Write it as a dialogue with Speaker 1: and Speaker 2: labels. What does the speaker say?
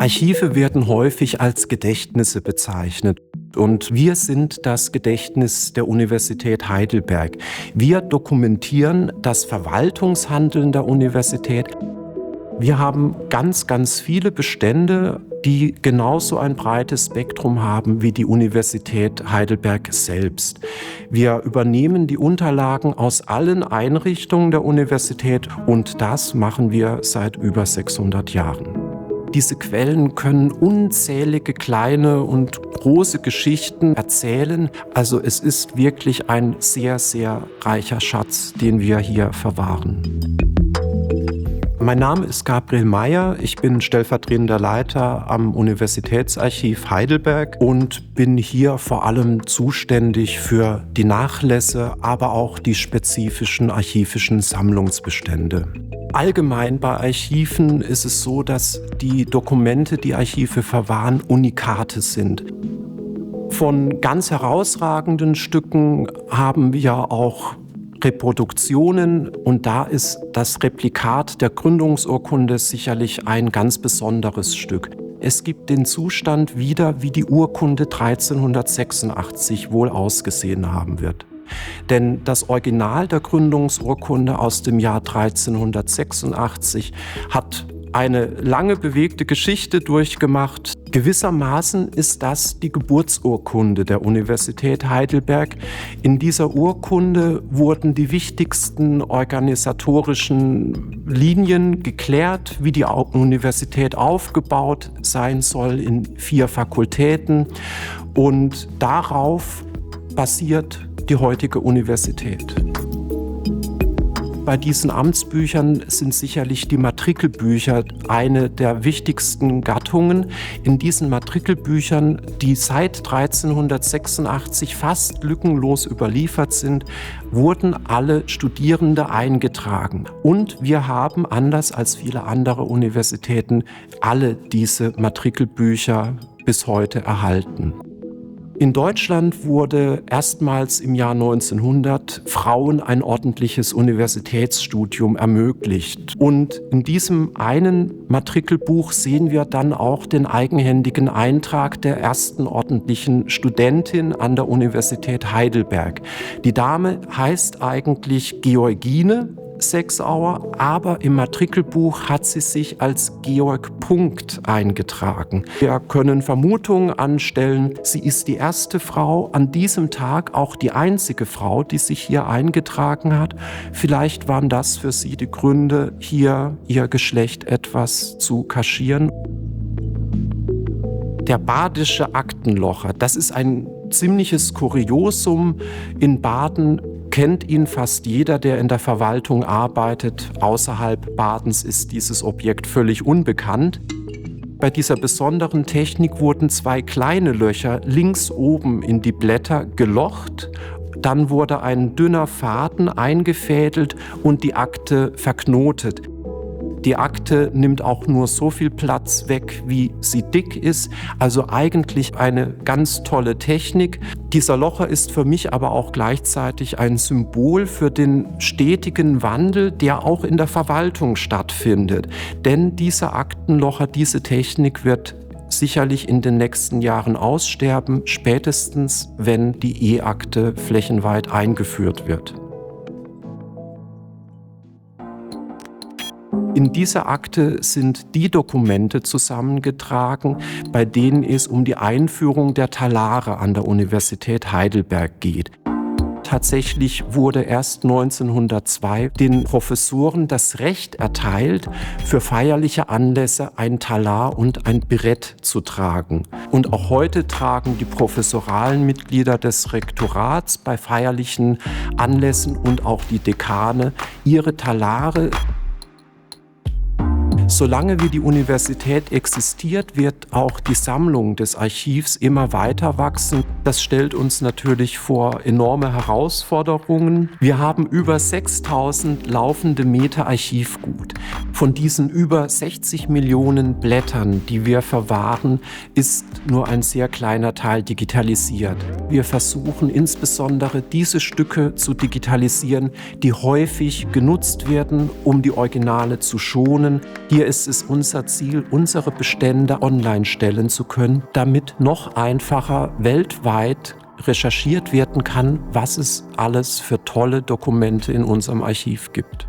Speaker 1: Archive werden häufig als Gedächtnisse bezeichnet. Und wir sind das Gedächtnis der Universität Heidelberg. Wir dokumentieren das Verwaltungshandeln der Universität. Wir haben ganz, ganz viele Bestände, die genauso ein breites Spektrum haben wie die Universität Heidelberg selbst. Wir übernehmen die Unterlagen aus allen Einrichtungen der Universität und das machen wir seit über 600 Jahren. Diese Quellen können unzählige kleine und große Geschichten erzählen. Also es ist wirklich ein sehr, sehr reicher Schatz, den wir hier verwahren. Mein Name ist Gabriel Meyer, ich bin stellvertretender Leiter am Universitätsarchiv Heidelberg und bin hier vor allem zuständig für die Nachlässe, aber auch die spezifischen archivischen Sammlungsbestände. Allgemein bei Archiven ist es so, dass die Dokumente, die Archive verwahren, Unikate sind. Von ganz herausragenden Stücken haben wir auch Reproduktionen und da ist das Replikat der Gründungsurkunde sicherlich ein ganz besonderes Stück. Es gibt den Zustand wieder, wie die Urkunde 1386 wohl ausgesehen haben wird. Denn das Original der Gründungsurkunde aus dem Jahr 1386 hat eine lange bewegte Geschichte durchgemacht. Gewissermaßen ist das die Geburtsurkunde der Universität Heidelberg. In dieser Urkunde wurden die wichtigsten organisatorischen Linien geklärt, wie die Universität aufgebaut sein soll in 4 Fakultäten. Und darauf basiert die heutige Universität. Bei diesen Amtsbüchern sind sicherlich die Matrikelbücher eine der wichtigsten Gattungen. In diesen Matrikelbüchern, die seit 1386 fast lückenlos überliefert sind, wurden alle Studierende eingetragen. Und wir haben, anders als viele andere Universitäten, alle diese Matrikelbücher bis heute erhalten. In Deutschland wurde erstmals im Jahr 1900 Frauen ein ordentliches Universitätsstudium ermöglicht. Und in diesem einen Matrikelbuch sehen wir dann auch den eigenhändigen Eintrag der ersten ordentlichen Studentin an der Universität Heidelberg. Die Dame heißt eigentlich Georgine Sechsauer, aber im Matrikelbuch hat sie sich als Georg Punkt eingetragen. Wir können Vermutungen anstellen, sie ist die erste Frau, an diesem Tag auch die einzige Frau, die sich hier eingetragen hat. Vielleicht waren das für sie die Gründe, hier ihr Geschlecht etwas zu kaschieren. Der badische Aktenlocher, das ist ein ziemliches Kuriosum. In Baden kennt ihn fast jeder, der in der Verwaltung arbeitet. Außerhalb Badens ist dieses Objekt völlig unbekannt. Bei dieser besonderen Technik wurden 2 kleine Löcher links oben in die Blätter gelocht. Dann wurde ein dünner Faden eingefädelt und die Akte verknotet. Die Akte nimmt auch nur so viel Platz weg, wie sie dick ist. Also eigentlich eine ganz tolle Technik. Dieser Locher ist für mich aber auch gleichzeitig ein Symbol für den stetigen Wandel, der auch in der Verwaltung stattfindet. Denn dieser Aktenlocher, diese Technik wird sicherlich in den nächsten Jahren aussterben, spätestens wenn die E-Akte flächenweit eingeführt wird. In dieser Akte sind die Dokumente zusammengetragen, bei denen es um die Einführung der Talare an der Universität Heidelberg geht. Tatsächlich wurde erst 1902 den Professoren das Recht erteilt, für feierliche Anlässe ein Talar und ein Birett zu tragen. Und auch heute tragen die professoralen Mitglieder des Rektorats bei feierlichen Anlässen und auch die Dekane ihre Talare. Solange wie die Universität existiert, wird auch die Sammlung des Archivs immer weiter wachsen. Das stellt uns natürlich vor enorme Herausforderungen. Wir haben über 6000 laufende Meter Archivgut. Von diesen über 60 Millionen Blättern, die wir verwahren, ist nur ein sehr kleiner Teil digitalisiert. Wir versuchen insbesondere diese Stücke zu digitalisieren, die häufig genutzt werden, um die Originale zu schonen. Hier ist es unser Ziel, unsere Bestände online stellen zu können, damit noch einfacher weltweit recherchiert werden kann, was es alles für tolle Dokumente in unserem Archiv gibt.